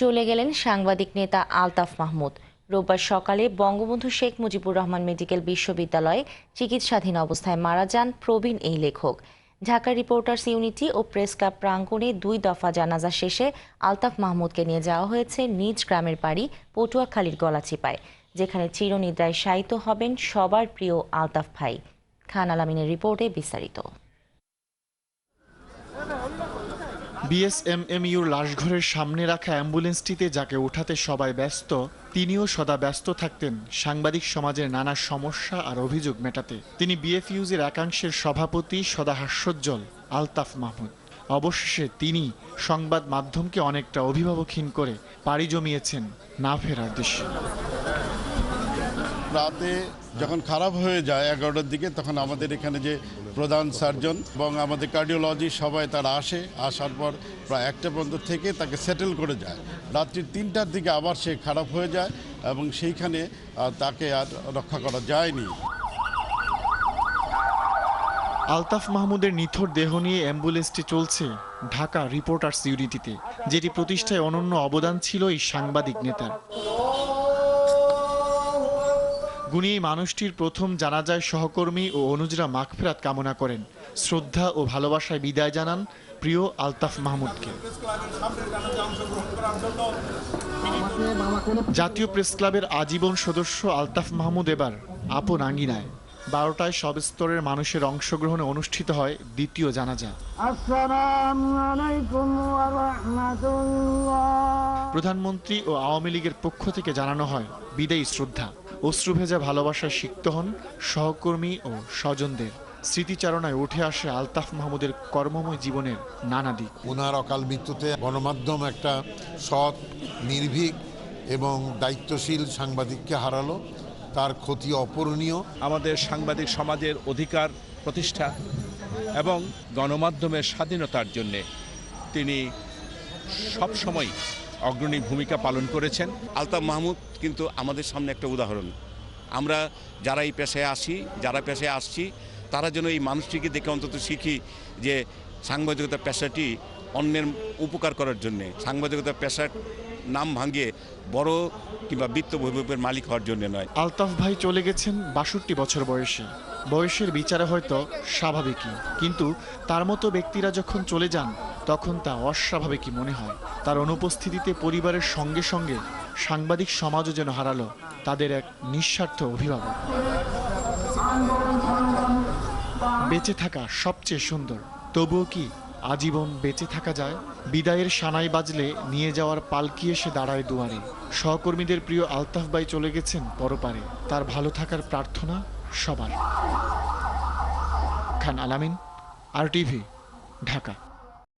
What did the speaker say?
চলে গেলেন সাংবাদিক নেতা আলতাফ মাহমুদ। রোববার সকালে বঙ্গবন্ধু শেখ মুজিবুর রহমান মেডিকেল বিশ্ববিদ্যালয়ে চিকিৎসাধীন অবস্থায় মারা যান প্রবীণ এই লেখক। ঢাকা রিপোর্টার্স ইউনিটি ও প্রেস ক্লাব প্রাঙ্গণে 2 দফা জানাজা শেষে আলতাফ মাহমুদকে নিয়ে যাওয়া হয়েছে নিজ গ্রামের বাড়ি পটুয়াখালীর গলাচিপায়, যেখানে চিরনিদ্রায় শায়িত হবেন সবার প্রিয় আলতাফ ভাই। খান আলামিনের রিপোর্টে বিস্তারিত। বিএসএমএমইউর লাশঘরের সামনে রাখা অ্যাম্বুলেন্সটিতে যাকে ওঠাতে সবাই ব্যস্ত, তিনিও সদা ব্যস্ত থাকতেন সাংবাদিক সমাজের নানা সমস্যা আর অভিযোগ মেটাতে। তিনি বিএফইউজের একাংশের সভাপতি, সদা হাস্যোজ্জ্বল আলতাফ মাহমুদ। অবশেষে তিনি সংবাদ মাধ্যমকে অনেকটা অভিভাবকহীন করে পাড়ি জমিয়েছেন না ফেরার দেশে। রাতে যখন খারাপ হয়ে যায় 11টার দিকে, তখন আমাদের এখানে যে প্রধান সার্জন এবং আমাদের কার্ডিওলজি সবাই তারা আসার পর প্রায় 1টা পর্যন্ত থেকে তাকে সেটেল করে যায়। রাত্রি 3টার দিকে আবার সে খারাপ হয়ে যায় এবং সেইখানে তাকে আর রক্ষা করা যায়নি। আলতাফ মাহমুদের নিথর দেহ নিয়ে অ্যাম্বুলেন্সটি চলছে ঢাকা রিপোর্টার্স ইউনিটিতে, যেটি প্রতিষ্ঠায় অনন্য অবদান ছিল এই সাংবাদিক নেতার। গুণী এই মানুষটির প্রথম জানাজায় সহকর্মী ও অনুজরা মাগফিরাত কামনা করেন, শ্রদ্ধা ও ভালোবাসায় বিদায় জানান প্রিয় আলতাফ মাহমুদকে। জাতীয় প্রেস ক্লাবের আজীবন সদস্য আলতাফ মাহমুদ এবার আপন আঙ্গিনায়। 12টায় সব স্তরের মানুষের অংশগ্রহণে অনুষ্ঠিত হয় দ্বিতীয় জানাজা। প্রধানমন্ত্রী ও আওয়ামী লীগের পক্ষ থেকে জানানো হয় বিদায়ী শ্রদ্ধা। অশ্রুভেজা ভালোবাসায় সিক্ত হন সহকর্মী ও স্বজনদের। স্মৃতিচারণায় উঠে আসে আলতাফ মাহমুদের কর্মময় জীবনের নানা দিক। ওনার অকাল মৃত্যুতে গণমাধ্যম একটা সৎ, নির্ভীক এবং দায়িত্বশীল সাংবাদিককে হারালো। তার ক্ষতি অপূরণীয়। আমাদের সাংবাদিক সমাজের অধিকার প্রতিষ্ঠা এবং গণমাধ্যমের স্বাধীনতার জন্যে তিনি সবসময় অগ্রণী ভূমিকা পালন করেছেন। আলতাফ মাহমুদ কিন্তু আমাদের সামনে একটা উদাহরণ। আমরা যারা এই পেশায় আসছি তারা যেন এই মানুষটিকে দেখে অন্তত শিখি যে সাংবাদিকতা পেশাটি অন্যের উপকার করার জন্যে, সাংবাদিকতা পেশার নাম ভাঙিয়ে বড় কিংবা বিত্তবৈভবের মালিক হওয়ার জন্য নয়। আলতাফ ভাই চলে গেছেন 62 বছর বয়সে। বয়সের বিচারে হয়তো স্বাভাবিকই, কিন্তু তার মতো ব্যক্তিরা যখন চলে যান তখন তা অস্বাভাবিকই মনে হয়। তার অনুপস্থিতিতে পরিবারের সঙ্গে সঙ্গে সাংবাদিক সমাজও যেন হারালো তাদের এক নিঃস্বার্থ অভিভাবক। বেঁচে থাকা সবচেয়ে সুন্দর, তবুও কি আজীবন বেঁচে থাকা যায়? বিদায়ের সানাই বাজলে নিয়ে যাওয়ার পালকি এসে দাঁড়ায় দুয়ারে। সহকর্মীদের প্রিয় আলতাফ ভাই চলে গেছেন পরপারে। তার ভালো থাকার প্রার্থনা সবার। খান আলামিন, RTV, ঢাকা।